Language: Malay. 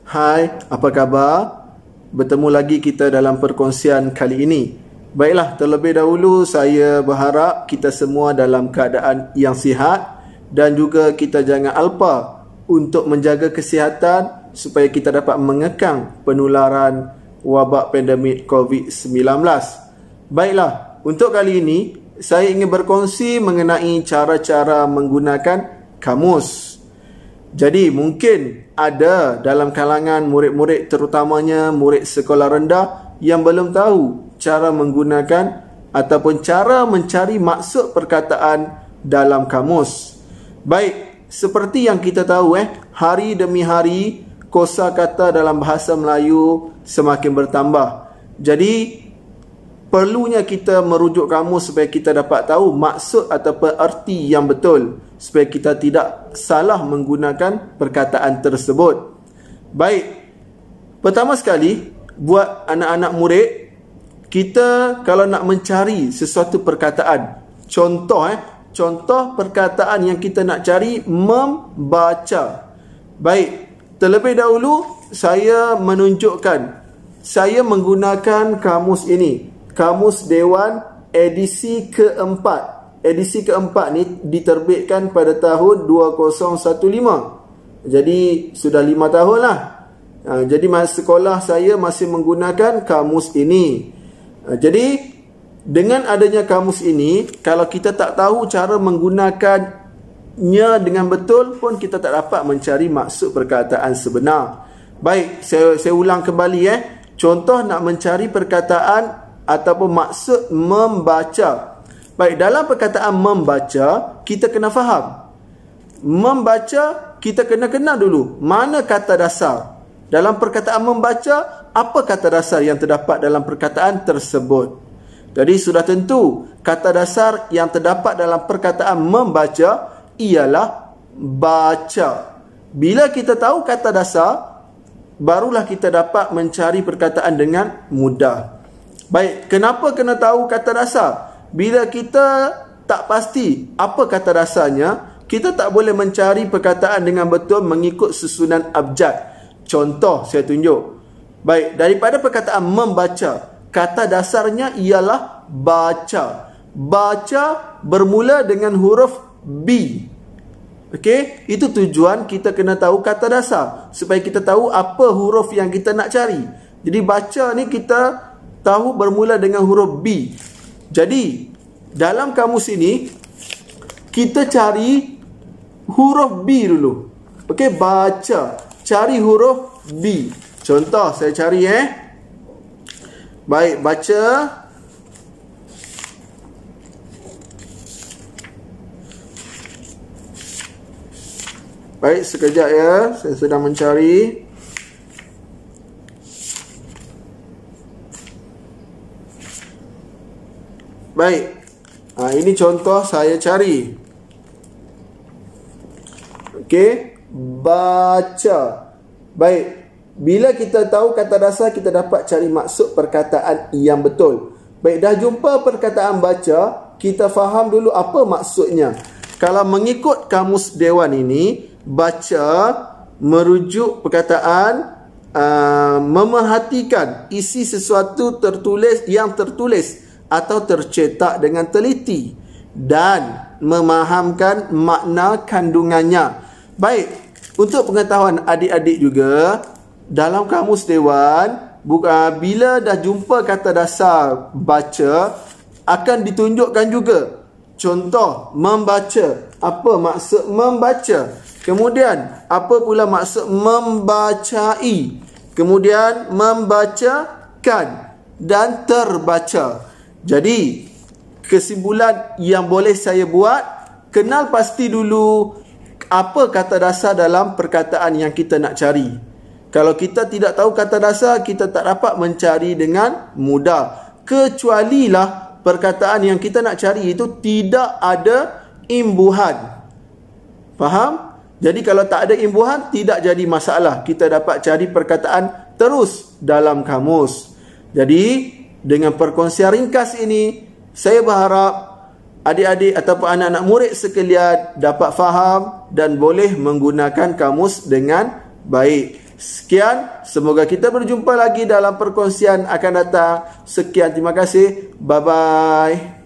Hai, apa khabar? Bertemu lagi kita dalam perkongsian kali ini. Baiklah, terlebih dahulu saya berharap kita semua dalam keadaan yang sihat dan juga kita jangan alpa untuk menjaga kesihatan supaya kita dapat mengekang penularan wabak pandemik COVID-19. Baiklah, untuk kali ini saya ingin berkongsi mengenai cara-cara menggunakan kamus. Jadi mungkin ada dalam kalangan murid-murid, terutamanya murid sekolah rendah, yang belum tahu cara menggunakan ataupun cara mencari maksud perkataan dalam kamus. Baik, seperti yang kita tahu hari demi hari kosakata dalam bahasa Melayu semakin bertambah. Jadi perlunya kita merujuk kamus supaya kita dapat tahu maksud ataupun arti yang betul, supaya kita tidak salah menggunakan perkataan tersebut. Baik, pertama sekali buat anak-anak murid, kita kalau nak mencari sesuatu perkataan, contoh perkataan yang kita nak cari, membaca. Baik, terlebih dahulu saya menunjukkan, saya menggunakan kamus ini, Kamus Dewan edisi keempat. Edisi keempat ni diterbitkan pada tahun 2015. Jadi sudah 5 tahun lah. Jadi masa sekolah saya masih menggunakan kamus ini. Jadi dengan adanya kamus ini, kalau kita tak tahu cara menggunakannya dengan betul pun kita tak dapat mencari maksud perkataan sebenar. Baik, saya ulang kembali Contoh nak mencari perkataan ataupun maksud membaca. Baik, dalam perkataan membaca, kita kena faham. Membaca, kita kena kenal dulu mana kata dasar. Dalam perkataan membaca, apa kata dasar yang terdapat dalam perkataan tersebut? Jadi sudah tentu kata dasar yang terdapat dalam perkataan membaca ialah baca. Bila kita tahu kata dasar, barulah kita dapat mencari perkataan dengan mudah. Baik, kenapa kena tahu kata dasar? Bila kita tak pasti apa kata dasarnya, kita tak boleh mencari perkataan dengan betul mengikut susunan abjad. Contoh saya tunjuk. Baik, daripada perkataan membaca, kata dasarnya ialah baca. Baca bermula dengan huruf B. Okey, itu tujuan kita kena tahu kata dasar supaya kita tahu apa huruf yang kita nak cari. Jadi baca ni kita tahu bermula dengan huruf B. Jadi dalam kamus ini kita cari huruf B dulu. Okey, baca, cari huruf B. Contoh saya cari Baik, baca. Baik, sekejap saya sedang mencari. Baik, ini contoh saya cari. Okey, baca. Baik, bila kita tahu kata dasar, kita dapat cari maksud perkataan yang betul. Baik, dah jumpa perkataan baca, kita faham dulu apa maksudnya. Kalau mengikut kamus Dewan ini, baca merujuk perkataan memerhatikan isi sesuatu yang tertulis atau tercetak dengan teliti dan memahamkan makna kandungannya. Baik, untuk pengetahuan adik-adik juga, dalam kamus Dewan, bila dah jumpa kata dasar baca, akan ditunjukkan juga contoh membaca. Apa maksud membaca? Kemudian apa pula maksud membacai? Kemudian membacakan dan terbaca. Jadi kesimpulan yang boleh saya buat, kenal pasti dulu apa kata dasar dalam perkataan yang kita nak cari. Kalau kita tidak tahu kata dasar, kita tak dapat mencari dengan mudah. Kecualilah perkataan yang kita nak cari itu tidak ada imbuhan. Faham? Jadi kalau tak ada imbuhan, tidak jadi masalah. Kita dapat cari perkataan terus dalam kamus. Jadi dengan perkongsian ringkas ini, saya berharap adik-adik ataupun anak-anak murid sekalian dapat faham dan boleh menggunakan kamus dengan baik. Sekian, semoga kita berjumpa lagi dalam perkongsian akan datang. Sekian, terima kasih. Bye-bye.